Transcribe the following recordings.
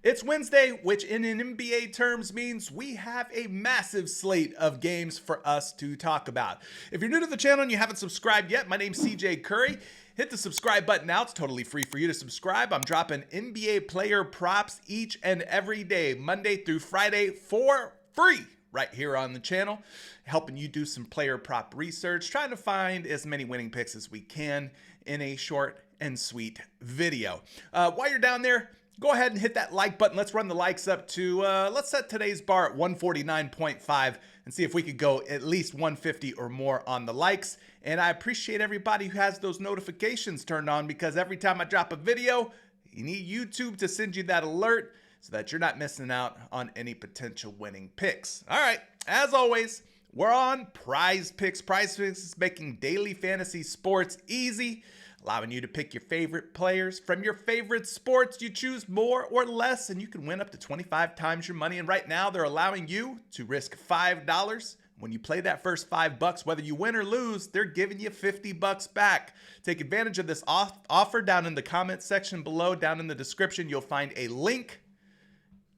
It's Wednesday, which in NBA terms means we have a massive slate of games for us to talk about. If you're new to the channel and you haven't subscribed yet, my name's CJ Curry. Hit the subscribe button now. It's totally free for you to subscribe. I'm dropping NBA player props each and every day, Monday through Friday, for free right here on the channel, helping you do some player prop research, trying to find as many winning picks as we can in a short and sweet video. While you're down there, go ahead and hit that like button. Let's run the likes up to, let's set today's bar at 149.5 and see if we could go at least 150 or more on the likes. And I appreciate everybody who has those notifications turned on, because every time I drop a video, you need YouTube to send you that alert so that you're not missing out on any potential winning picks. All right, as always, we're on Prize Picks. Prize Picks is making daily fantasy sports easy, allowing you to pick your favorite players from your favorite sports. You choose more or less, and you can win up to 25 times your money. And right now, they're allowing you to risk $5. When you play that first $5, whether you win or lose, they're giving you $50 back. Take advantage of this offer down in the comment section below. Down in the description, you'll find a link.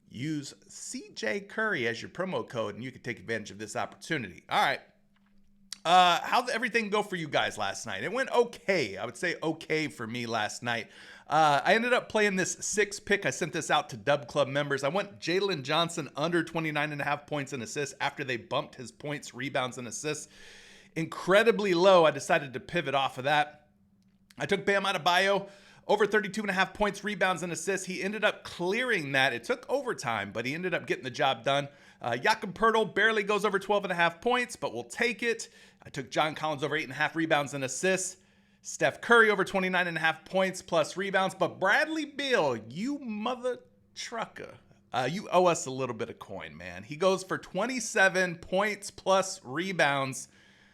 Use CJ Curry as your promo code, and you can take advantage of this opportunity. All right. How'd everything go for you guys last night? It went okay. I would say okay for me last night. I ended up playing this 6 pick. I sent this out to Dub Club members. I went Jalen Johnson under 29.5 points and assists after they bumped his points, rebounds, and assists incredibly low. I decided to pivot off of that. I took Bam Adebayo over 32.5 points, rebounds, and assists. He ended up clearing that. It took overtime, but he ended up getting the job done. Jakob Poeltl barely goes over 12.5 points, but we'll take it. I took John Collins over 8.5 rebounds and assists. Steph Curry over 29.5 points plus rebounds. But Bradley Beal, you mother trucker, you owe us a little bit of coin, man. He goes for 27 points plus rebounds.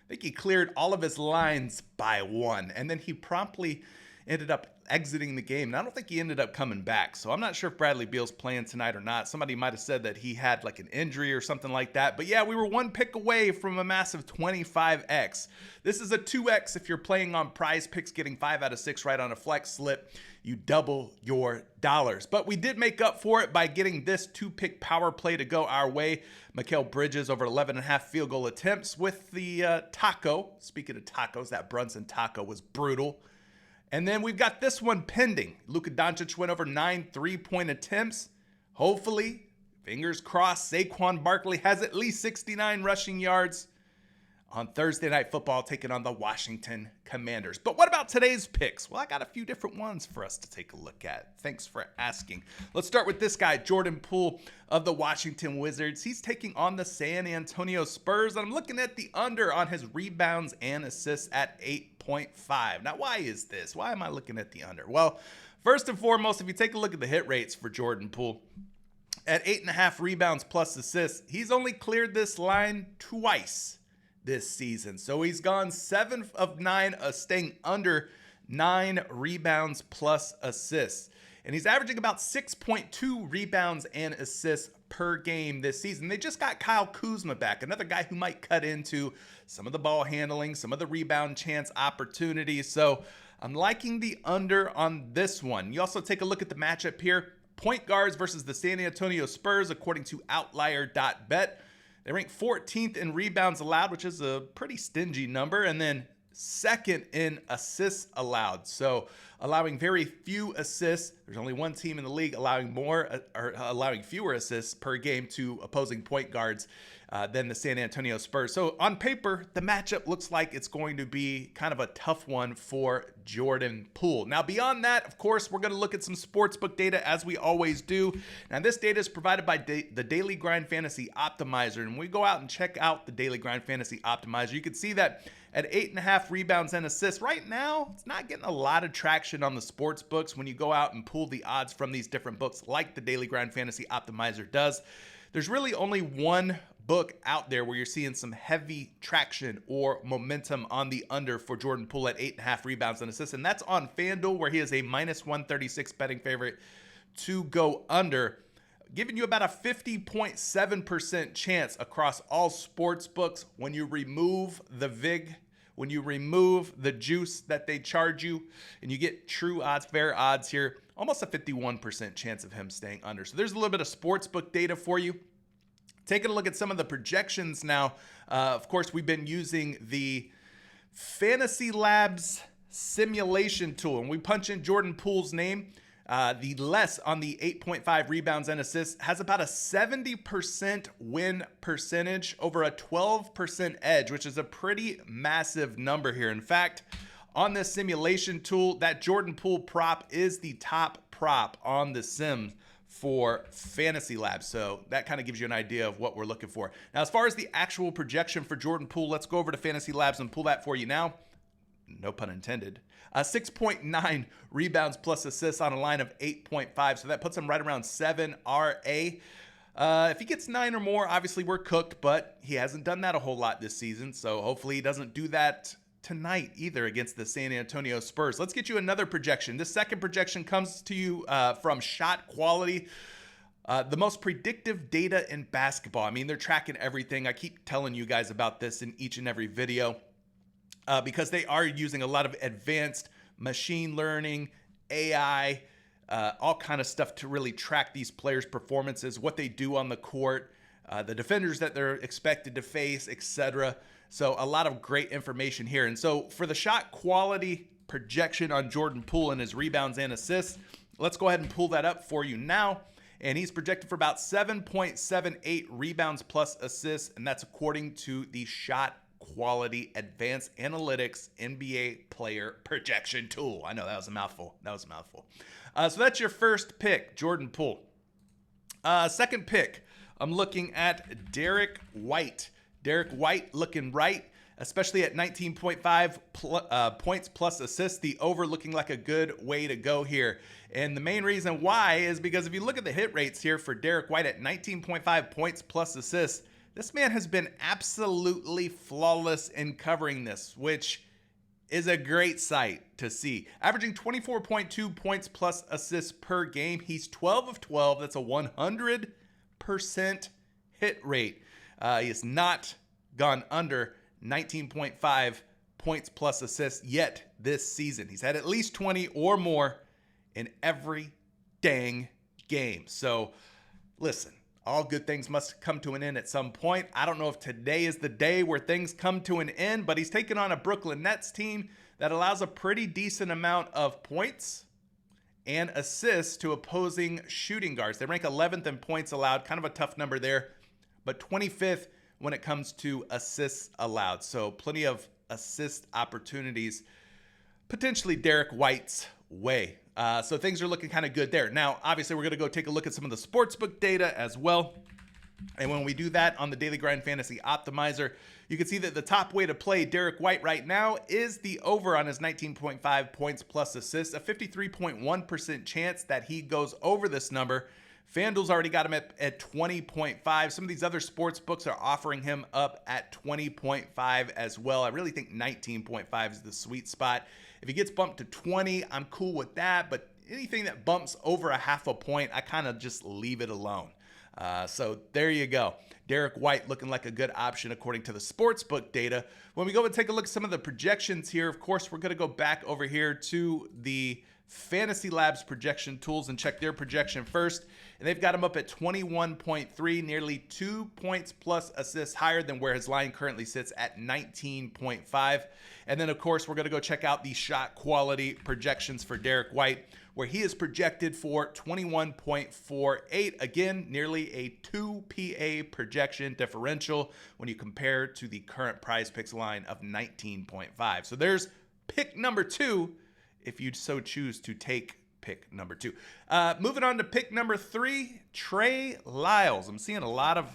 I think he cleared all of his lines by 1, and then he promptly ended up exiting the game. And I don't think he ended up coming back. So I'm not sure if Bradley Beal's playing tonight or not. Somebody might have said that he had like an injury or something like that. But yeah, we were 1 pick away from a massive 25x. This is a 2x if you're playing on Prize Picks, getting 5 out of 6 right on a flex slip. You double your dollars. But we did make up for it by getting this 2-pick power play to go our way. Mikal Bridges over 11.5 field goal attempts with the taco. Speaking of tacos, that Brunson taco was brutal. And then we've got this one pending. Luka Doncic went over 9 3-point attempts. Hopefully, fingers crossed, Saquon Barkley has at least 69 rushing yards on Thursday Night Football, taking on the Washington Commanders. But what about today's picks? Well, I got a few different ones for us to take a look at. Thanks for asking. Let's start with this guy, Jordan Poole of the Washington Wizards. He's taking on the San Antonio Spurs. And I'm looking at the under on his rebounds and assists at 8.5. Now, why is this? Why am I looking at the under? Well, first and foremost, if you take a look at the hit rates for Jordan Poole, at 8.5 rebounds plus assists, he's only cleared this line twice this season. So he's gone 7 of 9, staying under 9 rebounds plus assists. And he's averaging about 6.2 rebounds and assists per game this season. They just got Kyle Kuzma back, another guy who might cut into some of the ball handling, some of the rebound chance opportunities. So I'm liking the under on this one. You also take a look at the matchup here. Point guards versus the San Antonio Spurs, according to Outlier.bet. They rank 14th in rebounds allowed, which is a pretty stingy number, and then second in assists allowed. So allowing very few assists. There's only one team in the league allowing fewer assists per game to opposing point guards than the San Antonio Spurs. So on paper, the matchup looks like it's going to be kind of a tough one for Jordan Poole. Now, beyond that, of course, we're going to look at some sportsbook data as we always do. Now, this data is provided by the Daily Grind Fantasy Optimizer. And when we go out and check out the Daily Grind Fantasy Optimizer, you can see that at 8.5 rebounds and assists, right now, it's not getting a lot of traction on the sports books when you go out and pull the odds from these different books like the Daily Grind Fantasy Optimizer does. There's really only one book out there where you're seeing some heavy traction or momentum on the under for Jordan Poole at 8.5 rebounds and assists, and that's on FanDuel, where he is a minus 136 betting favorite to go under, giving you about a 50.7% chance across all sports books when you remove the VIG when you remove the juice that they charge you and you get true odds, fair odds here, almost a 51% chance of him staying under. So there's a little bit of sportsbook data for you. Taking a look at some of the projections now. Of course, we've been using the Fantasy Labs simulation tool, and we punch in Jordan Poole's name. The less on the 8.5 rebounds and assists has about a 70% win percentage over a 12% edge, which is a pretty massive number here. In fact, on this simulation tool, that Jordan Poole prop is the top prop on the sim for Fantasy Labs. So that kind of gives you an idea of what we're looking for. Now, as far as the actual projection for Jordan Poole, let's go over to Fantasy Labs and pull that for you now. No pun intended. 6.9 rebounds plus assists on a line of 8.5. So that puts him right around 7 RA. If he gets 9 or more, obviously we're cooked, but he hasn't done that a whole lot this season. So hopefully he doesn't do that tonight either against the San Antonio Spurs. Let's get you another projection. This second projection comes to you from Shot Quality. The most predictive data in basketball. I mean, they're tracking everything. I keep telling you guys about this in each and every video. Because they are using a lot of advanced machine learning, AI, all kind of stuff to really track these players' performances, what they do on the court, the defenders that they're expected to face, etc. So a lot of great information here. And so for the Shot Quality projection on Jordan Poole and his rebounds and assists, let's go ahead and pull that up for you now. And he's projected for about 7.78 rebounds plus assists, and that's according to the Shot Quality Advanced Analytics NBA Player Projection Tool. I know that was a mouthful. So that's your first pick, Jordan Poole. Second pick, I'm looking at Derek White. Derek White looking right, especially at 19.5 points plus assists. The over looking like a good way to go here. And the main reason why is because if you look at the hit rates here for Derek White at 19.5 points plus assists, this man has been absolutely flawless in covering this, which is a great sight to see. Averaging 24.2 points plus assists per game. He's 12 of 12. That's a 100% hit rate. He has not gone under 19.5 points plus assists yet this season. He's had at least 20 or more in every dang game. So listen, all good things must come to an end at some point. I don't know if today is the day where things come to an end, but he's taking on a Brooklyn Nets team that allows a pretty decent amount of points and assists to opposing shooting guards. They rank 11th in points allowed, kind of a tough number there, but 25th when it comes to assists allowed. So plenty of assist opportunities, potentially Derek White's way. So things are looking kind of good there. Now, obviously, we're going to go take a look at some of the sportsbook data as well. And when we do that on the Daily Grind Fantasy Optimizer, you can see that the top way to play Derek White right now is the over on his 19.5 points plus assists, a 53.1% chance that he goes over this number. FanDuel's already got him at 20.5. Some of these other sports books are offering him up at 20.5 as well. I really think 19.5 is the sweet spot. If he gets bumped to 20, I'm cool with that. But anything that bumps over a half a point, I kind of just leave it alone. So there you go. Derek White looking like a good option according to the sportsbook data. When we go and take a look at some of the projections here, of course, we're going to go back over here to the Fantasy Labs projection tools and check their projection first. And they've got him up at 21.3, nearly 2 points plus assists higher than where his line currently sits at 19.5. And then, of course, we're going to go check out the Shot Quality projections for Derek White, where he is projected for 21.48. Again, nearly a 2 PA projection differential when you compare to the current Prize Picks line of 19.5. So there's pick number 2 if you so choose to take pick number 2. Moving on to pick number 3, Trey Lyles. I'm seeing a lot of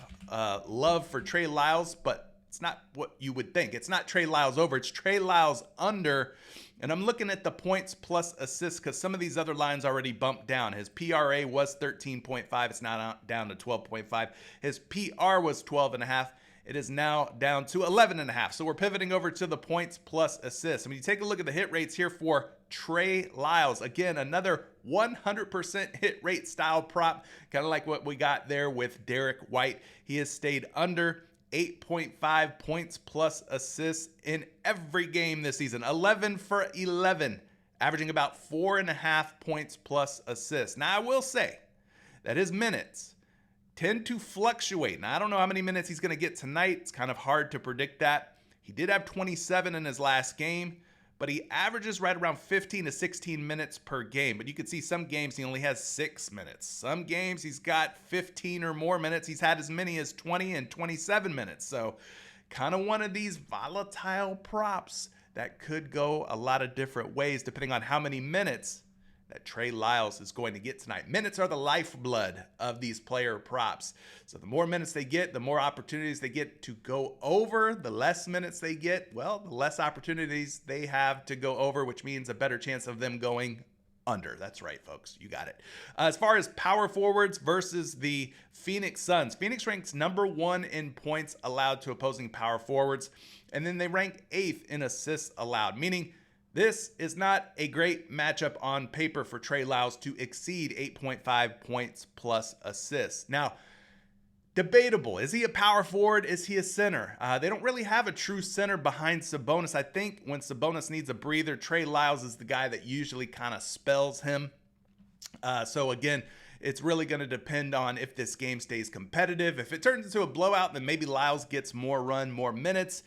love for Trey Lyles, but it's not what you would think. It's not Trey Lyles over, it's Trey Lyles under. And I'm looking at the points plus assists because some of these other lines already bumped down. His PRA was 13.5. It's now down to 12.5. His PR was 12.5. It is now down to 11.5. So we're pivoting over to the points plus assists. I mean, you take a look at the hit rates here for Trey Lyles. Again, another 100% hit rate style prop, kind of like what we got there with Derek White. He has stayed under 8.5 points plus assists in every game this season. 11 for 11, averaging about 4.5 points plus assists. Now, I will say that his minutes tend to fluctuate. Now, I don't know how many minutes he's going to get tonight. It's kind of hard to predict that. He did have 27 in his last game, but he averages right around 15 to 16 minutes per game. But you can see some games he only has 6 minutes. Some games he's got 15 or more minutes. He's had as many as 20 and 27 minutes. So kind of one of these volatile props that could go a lot of different ways depending on how many minutes that Trey Lyles is going to get tonight. Minutes are the lifeblood of these player props. So the more minutes they get, the more opportunities they get to go over. The less minutes they get, well, the less opportunities they have to go over, which means a better chance of them going under. That's right, folks. You got it. As far as power forwards versus the Phoenix Suns, Phoenix ranks #1 in points allowed to opposing power forwards, and then they rank 8th in assists allowed, meaning this is not a great matchup on paper for Trey Lyles to exceed 8.5 points plus assists. Now, debatable. Is he a power forward? Is he a center? They don't really have a true center behind Sabonis. I think when Sabonis needs a breather, Trey Lyles is the guy that usually kind of spells him. So again, it's really going to depend on if this game stays competitive. If it turns into a blowout, then maybe Lyles gets more run, more minutes.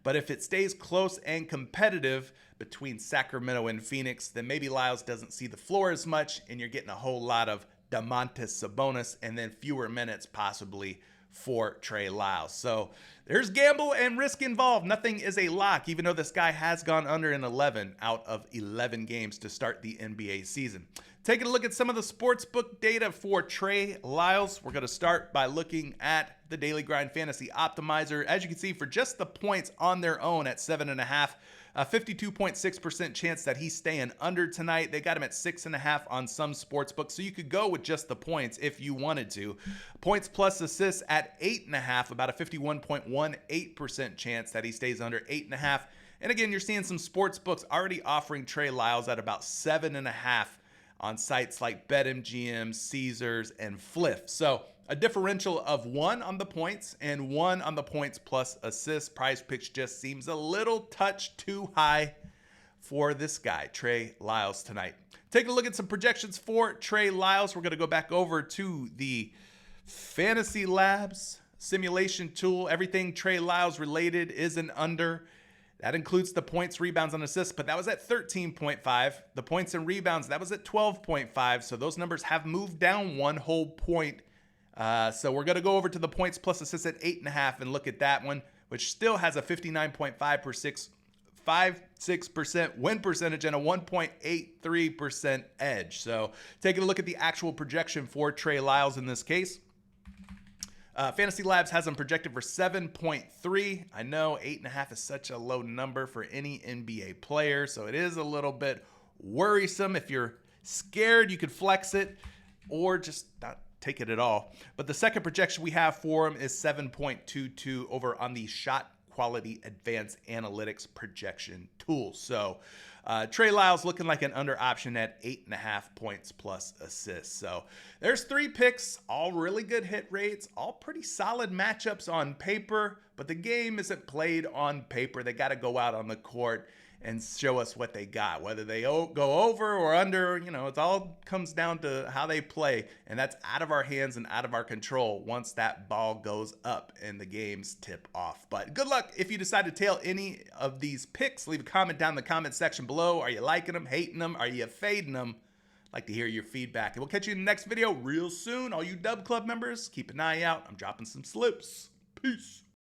But if it stays close and competitive between Sacramento and Phoenix, then maybe Lyles doesn't see the floor as much, and you're getting a whole lot of Domantas Sabonis and then fewer minutes possibly for Trey Lyles. So there's gamble and risk involved. Nothing is a lock, even though this guy has gone under in 11 out of 11 games to start the NBA season. Taking a look at some of the sportsbook data for Trey Lyles, we're going to start by looking at the Daily Grind Fantasy Optimizer. As you can see, for just the points on their own at 7.5, a 52.6% chance that he's staying under tonight. They got him at 6.5 on some sportsbooks, so you could go with just the points if you wanted to. Points plus assists at 8.5, about a 51.18% chance that he stays under 8.5. And again, you're seeing some sportsbooks already offering Trey Lyles at about 7.5 on sites like BetMGM, Caesars, and Fliff. So a differential of 1 on the points and 1 on the points plus assists. PrizePicks just seems a little touch too high for this guy, Trey Lyles, tonight. Take a look at some projections for Trey Lyles. We're going to go back over to the Fantasy Labs simulation tool. Everything Trey Lyles related is an under. That includes the points, rebounds, and assists, but that was at 13.5. The points and rebounds, that was at 12.5. So those numbers have moved down 1 whole point. So we're going to go over to the points plus assists at 8.5 and look at that one, which still has a 59.56% win percentage and a 1.83% edge. So taking a look at the actual projection for Trey Lyles in this case. Fantasy Labs has him projected for 7.3. I know 8.5 is such a low number for any NBA player, so it is a little bit worrisome. If you're scared, you could flex it or just not take it at all. But the second projection we have for him is 7.22 over on the Shot Quality Advanced Analytics projection tool. So Trey Lyles looking like an under option at 8.5 points plus assists. So there's 3 picks, all really good hit rates, all pretty solid matchups on paper, but the game isn't played on paper. They got to go out on the court and show us what they got. Whether they go over or under, it all comes down to how they play, and that's out of our hands and out of our control once that ball goes up and the games tip off. But good luck if you decide to tail any of these picks. Leave a comment down in the comment section below. Are you liking them, hating them? Are you fading them? I'd like to hear your feedback. And we'll catch you in the next video real soon. All you Dub Club members, keep an eye out. I'm dropping some slips. Peace.